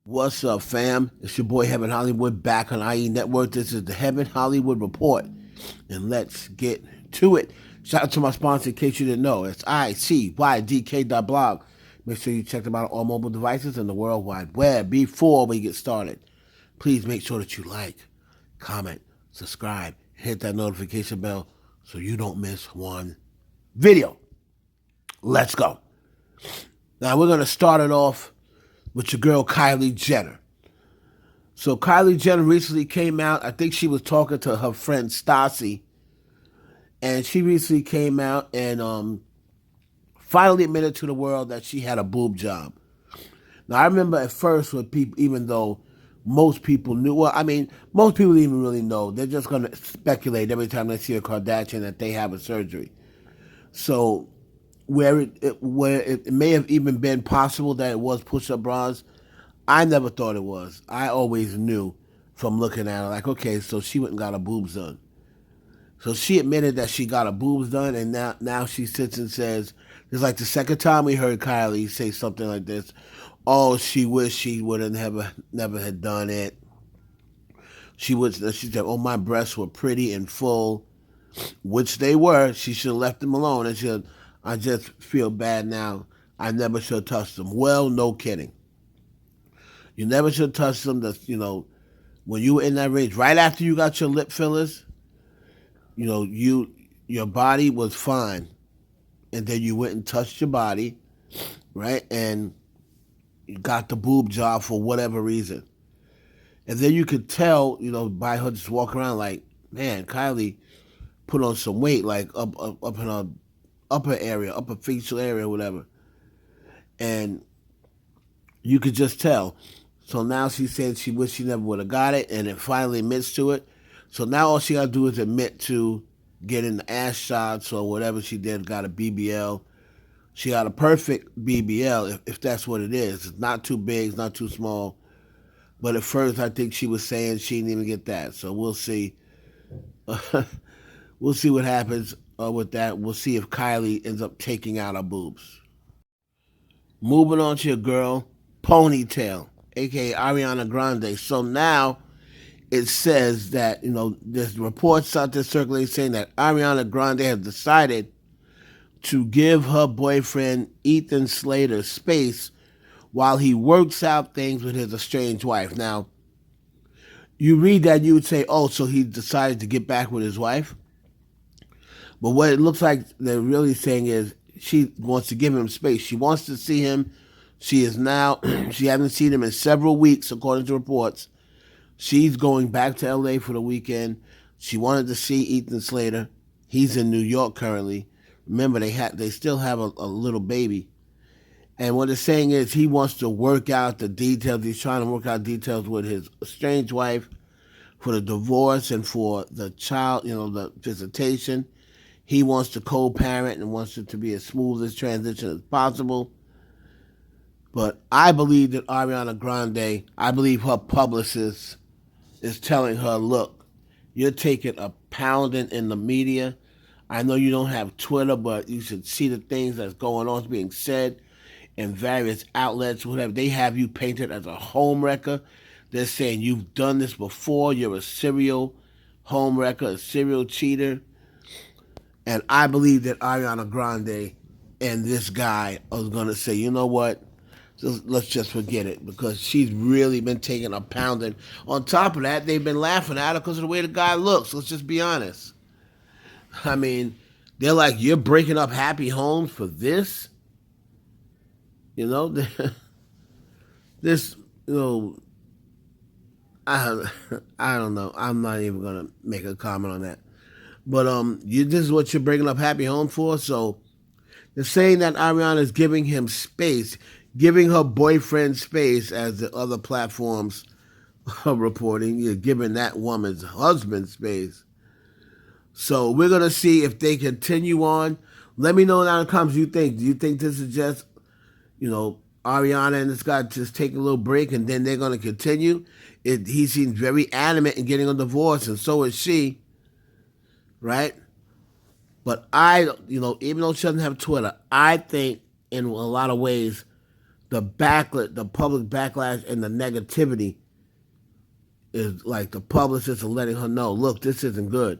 What's up, fam? It's your boy Heaven Hollywood back on IE Network. This is the Heaven Hollywood Report, and let's get to it. Shout out to my sponsor, in case you didn't know. It's ICYDK.blog. Make sure you check them out on all mobile devices and the World Wide Web. Before we get started, please make sure that you like, comment, subscribe, hit that notification bell so you don't miss one video. Let's go. Now, we're going to start it off with your girl Kylie Jenner. So Kylie Jenner recently came out. I think she was talking to her friend Stassi, and she recently came out and finally admitted to the world that she had a boob job. Now I remember at first when people, even though most people knew, well, I mean, most people even really know. They're just going to speculate every time they see a Kardashian that they have a surgery. So where it may have even been possible that it was push-up bras, I never thought it was. I always knew from looking at her, like, okay, so she went and got her boobs done. So she admitted that she got her boobs done, and now she sits and says, it's like the second time we heard Kylie say something like this. Oh, she wished she wouldn't have never had done it. She said, oh, my breasts were pretty and full, which they were. She should have left them alone. And she said, I just feel bad now. I never should have touched them. Well, no kidding. You never should touch them. When you were in that range, right after you got your lip fillers, your body was fine, and then you went and touched your body, right, and you got the boob job for whatever reason, and then you could tell, by her just walking around, like, man, Kylie put on some weight, like up in her upper area, upper facial area, whatever, and you could just tell. So now she said she wished she never would have got it, and it finally admits to it. So now all she got to do is admit to getting the ass shots or whatever she did, got a BBL. She got a perfect BBL, if that's what it is. It's not too big, it's not too small. But at first, I think she was saying she didn't even get that. So we'll see. We'll see what happens with that. We'll see if Kylie ends up taking out her boobs. Moving on to your girl, Ponytail, aka Ariana Grande. So now it says that, there's reports out there circulating saying that Ariana Grande has decided to give her boyfriend Ethan Slater space while he works out things with his estranged wife. Now, you read that, you would say, oh, so he decided to get back with his wife? But what it looks like they're really saying is she wants to give him space. She wants to see him. She is now, she hasn't seen him in several weeks, according to reports. She's going back to LA for the weekend. She wanted to see Ethan Slater. He's in New York currently. Remember, they still have a little baby. And what it's saying is he wants to work out the details. He's trying to work out details with his estranged wife for the divorce and for the child, the visitation. He wants to co-parent and wants it to be as smooth as transition as possible. But I believe that Ariana Grande, I believe her publicist is telling her, look, you're taking a pounding in the media. I know you don't have Twitter, but you should see the things that's going on, being said in various outlets, whatever. They have you painted as a homewrecker. They're saying you've done this before. You're a serial homewrecker, a serial cheater. And I believe that Ariana Grande and this guy are going to say, you know what? Let's just forget it, because she's really been taking a pounding. On top of that, they've been laughing at her because of the way the guy looks. Let's just be honest. I mean, they're like, you're breaking up happy homes for this? You know, this, I, I don't know. I'm not even going to make a comment on that. But this is what you're breaking up happy home for? So they're saying that Ariana is giving him space, giving her boyfriend space, as the other platforms are reporting. You're giving that woman's husband space. So we're going to see if they continue on. Let me know down in the comments what you think. Do you think this is just, Ariana and this guy just take a little break and then they're going to continue? He seems very adamant in getting a divorce, and so is she, right? But even though she doesn't have Twitter, I think in a lot of ways the public backlash and the negativity is like the publicists are letting her know, look, this isn't good.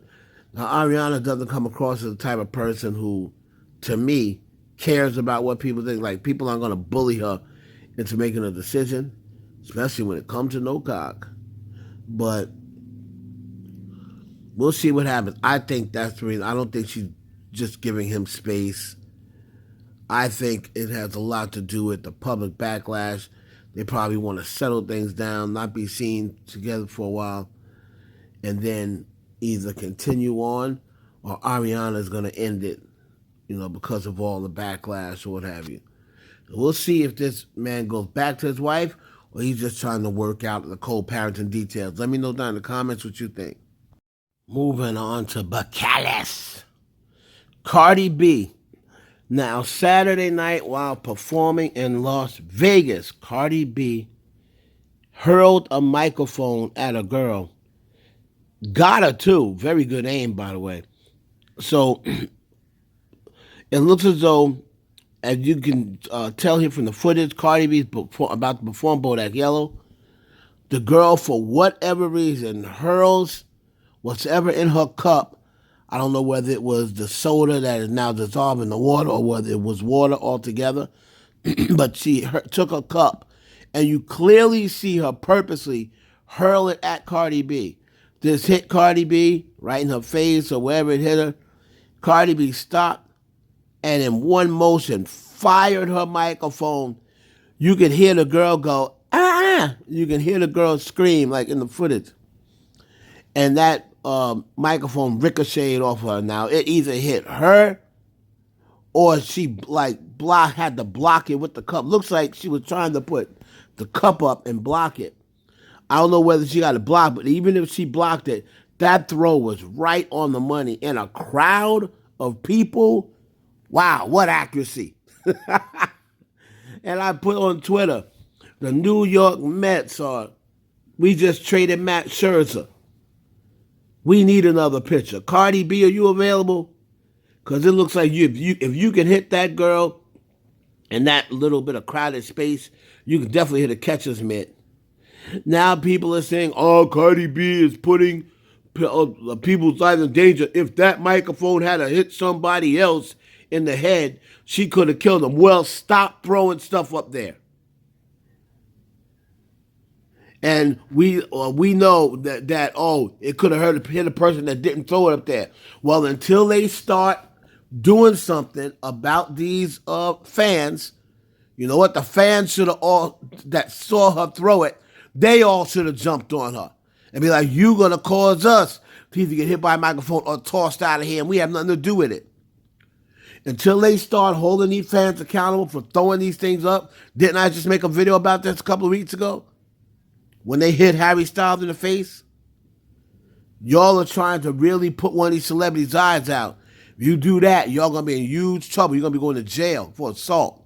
Now, Ariana doesn't come across as the type of person who, to me, cares about what people think. Like, people aren't going to bully her into making a decision, especially when it comes to no cock. But we'll see what happens. I think that's the reason. I don't think she's just giving him space. I think it has a lot to do with the public backlash. They probably want to settle things down, not be seen together for a while, and then either continue on or Ariana's going to end it, because of all the backlash or what have you. We'll see if this man goes back to his wife or he's just trying to work out the co-parenting details. Let me know down in the comments what you think. Moving on to Backlash. Cardi B. Now, Saturday night while performing in Las Vegas, Cardi B hurled a microphone at a girl. Got her, too. Very good aim, by the way. So, it looks as though, as you can tell here from the footage, Cardi B's about to perform Bodak Yellow. The girl, for whatever reason, hurls whatever in her cup. I don't know whether it was the soda that is now dissolved in the water or whether it was water altogether. But she took a cup, and you clearly see her purposely hurl it at Cardi B. This hit Cardi B right in her face or wherever it hit her. Cardi B stopped and in one motion fired her microphone. You could hear the girl go, ah! You can hear the girl scream like in the footage. And that microphone ricocheted off her. Now, it either hit her or she had to block it with the cup. Looks like she was trying to put the cup up and block it. I don't know whether she got it blocked, but even if she blocked it, that throw was right on the money in a crowd of people. Wow, what accuracy. And I put on Twitter, the New York Mets we just traded Matt Scherzer. We need another pitcher. Cardi B, are you available? Because it looks like if you can hit that girl in that little bit of crowded space, you can definitely hit a catcher's mitt. Now people are saying, oh, Cardi B is putting people's lives in danger. If that microphone had to hit somebody else in the head, she could have killed them. Well, stop throwing stuff up there. And we know that it could have hit a person that didn't throw it up there. Well, until they start doing something about these fans, you know what? The fans should have all that saw her throw it, they all should have jumped on her and be like, "You gonna cause us to either get hit by a microphone or tossed out of here, and we have nothing to do with it." Until they start holding these fans accountable for throwing these things up, didn't I just make a video about this a couple of weeks ago? When they hit Harry Styles in the face, y'all are trying to really put one of these celebrities' eyes out. If you do that, y'all going to be in huge trouble. You're going to be going to jail for assault.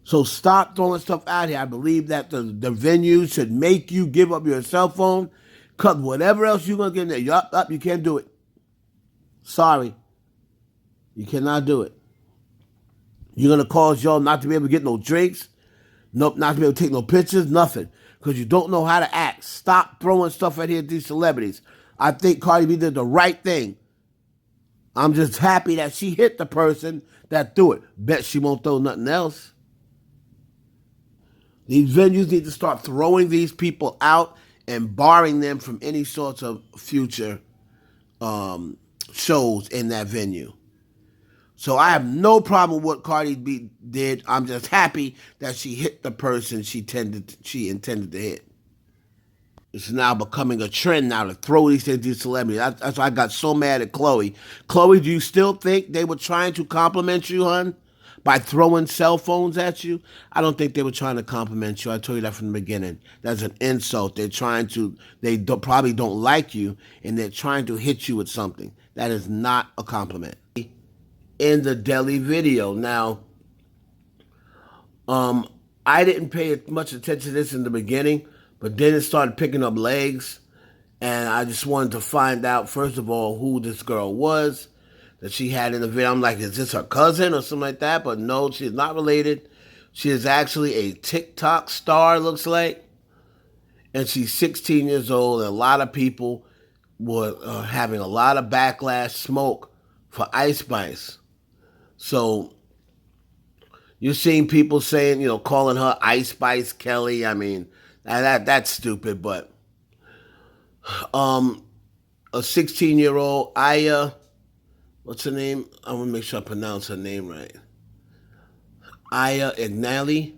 So stop throwing stuff out here. I believe that the venue should make you give up your cell phone. Cut whatever else you're going to get in there. You can't do it. Sorry. You cannot do it. You're going to cause y'all not to be able to get no drinks. Nope, not to be able to take no pictures, nothing. Because you don't know how to act. Stop throwing stuff at here at these celebrities. I think Cardi B did the right thing. I'm just happy that she hit the person that threw it. Bet she won't throw nothing else. These venues need to start throwing these people out and barring them from any sorts of future shows in that venue. So I have no problem with what Cardi B did. I'm just happy that she hit the person she intended to hit. It's now becoming a trend now to throw these things to these celebrities. That's why I got so mad at Chloe. Chloe, do you still think they were trying to compliment you, hon, by throwing cell phones at you? I don't think they were trying to compliment you. I told you that from the beginning. That's an insult. They probably don't like you, and they're trying to hit you with something. That is not a compliment. In the deli video. Now, I didn't pay much attention to this in the beginning, but then it started picking up legs, and I just wanted to find out, first of all, who this girl was that she had in the video. I'm like, is this her cousin or something like that? But no, she's not related. She is actually a TikTok star, looks like, and she's 16 years old. And a lot of people were having a lot of backlash smoke for Ice Spice. So you're seeing people saying, calling her Ice Spice Kelly. I mean, that's stupid. But a 16-year-old Aya, what's her name? I want to make sure I pronounce her name right. Aya Ignali.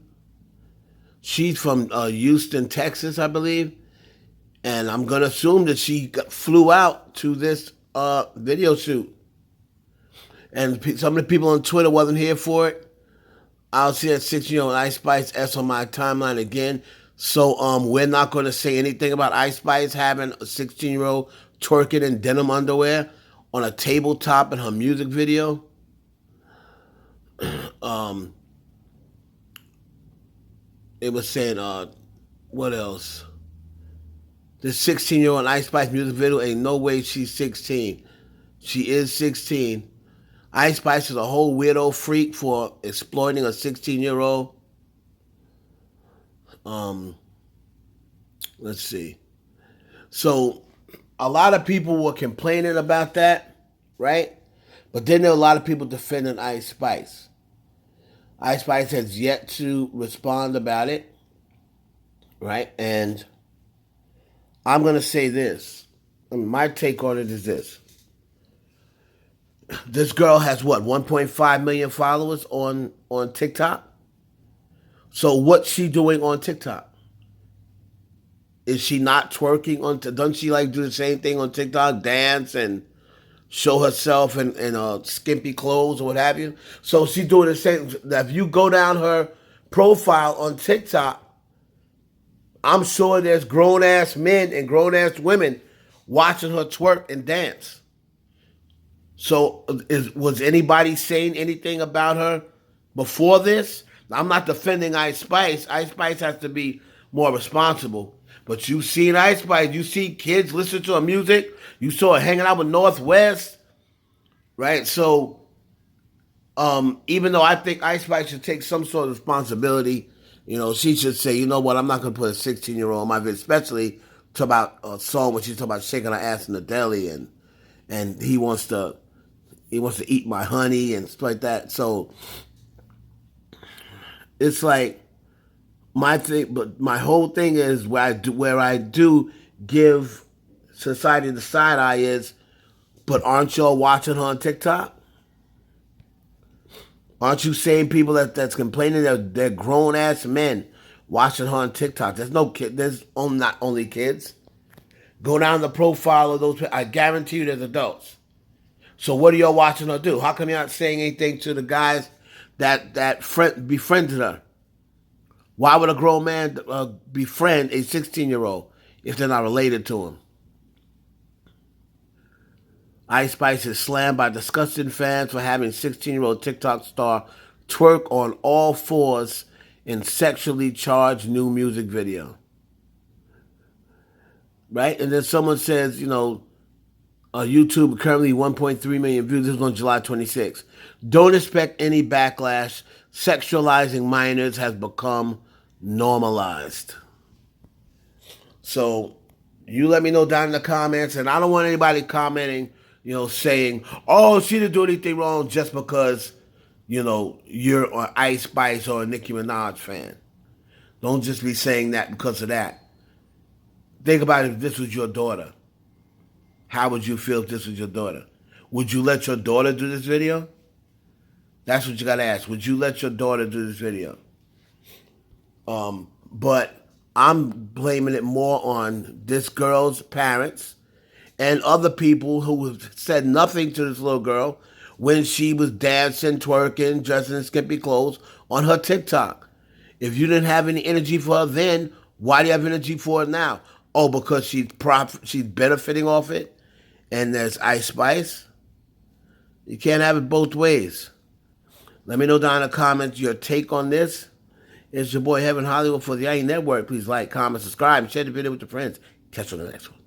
She's from Houston, Texas, I believe. And I'm going to assume that she flew out to this video shoot. And some of the people on Twitter wasn't here for it. I'll see that 16-year-old Ice Spice S on my timeline again. So we're not going to say anything about Ice Spice having a 16-year-old twerking in denim underwear on a tabletop in her music video. It was saying, what else? This 16-year-old Ice Spice music video, ain't no way she's 16. She is 16. Ice Spice is a whole weirdo freak for exploiting a 16-year-old. Let's see. So a lot of people were complaining about that, right? But then there were a lot of people defending Ice Spice. Ice Spice has yet to respond about it, right? And I'm going to say this. My take on it is this. This girl has what, 1.5 million followers on TikTok? So what's she doing on TikTok? Is she not twerking on? Doesn't she do the same thing on TikTok, dance and show herself in skimpy clothes or what have you? So she's doing the same. If you go down her profile on TikTok, I'm sure there's grown ass men and grown ass women watching her twerk and dance. So was anybody saying anything about her before this? I'm not defending Ice Spice. Ice Spice has to be more responsible. But you've seen Ice Spice. You see kids listen to her music. You saw her hanging out with Northwest. Right? So even though I think Ice Spice should take some sort of responsibility, she should say, you know what, I'm not going to put a 16-year-old on my video, especially talk about a song when she's talking about shaking her ass in the deli and he wants to eat my honey and stuff like that. So it's like my thing, but my whole thing is where I do give society the side eye is, but aren't y'all watching her on TikTok? Aren't you saying people that's complaining that they're grown ass men watching her on TikTok? There's no kid. There's not only kids. Go down the profile of those. I guarantee you, there's adults. So what are y'all watching her do? How come you're not saying anything to the guys that befriended her? Why would a grown man befriend a 16-year-old if they're not related to him? Ice Spice is slammed by disgusting fans for having 16-year-old TikTok star twerk on all fours in sexually charged new music video. Right? And then someone says, YouTube currently 1.3 million views. This was on July 26th. Don't expect any backlash. Sexualizing minors has become normalized. So you let me know down in the comments. And I don't want anybody commenting, saying, oh, she didn't do anything wrong just because, you're an Ice Spice or a Nicki Minaj fan. Don't just be saying that because of that. Think about if this was your daughter. How would you feel if this was your daughter? Would you let your daughter do this video? That's what you got to ask. Would you let your daughter do this video? But I'm blaming it more on this girl's parents and other people who said nothing to this little girl when she was dancing, twerking, dressing in skimpy clothes on her TikTok. If you didn't have any energy for her then, why do you have energy for her now? Oh, because she's benefiting off it? And there's Ice Spice. You can't have it both ways. Let me know down in the comments your take on this. It's your boy Heaven Hollywood for the IE Network. Please like, comment, subscribe, and share the video with your friends. Catch you on the next one.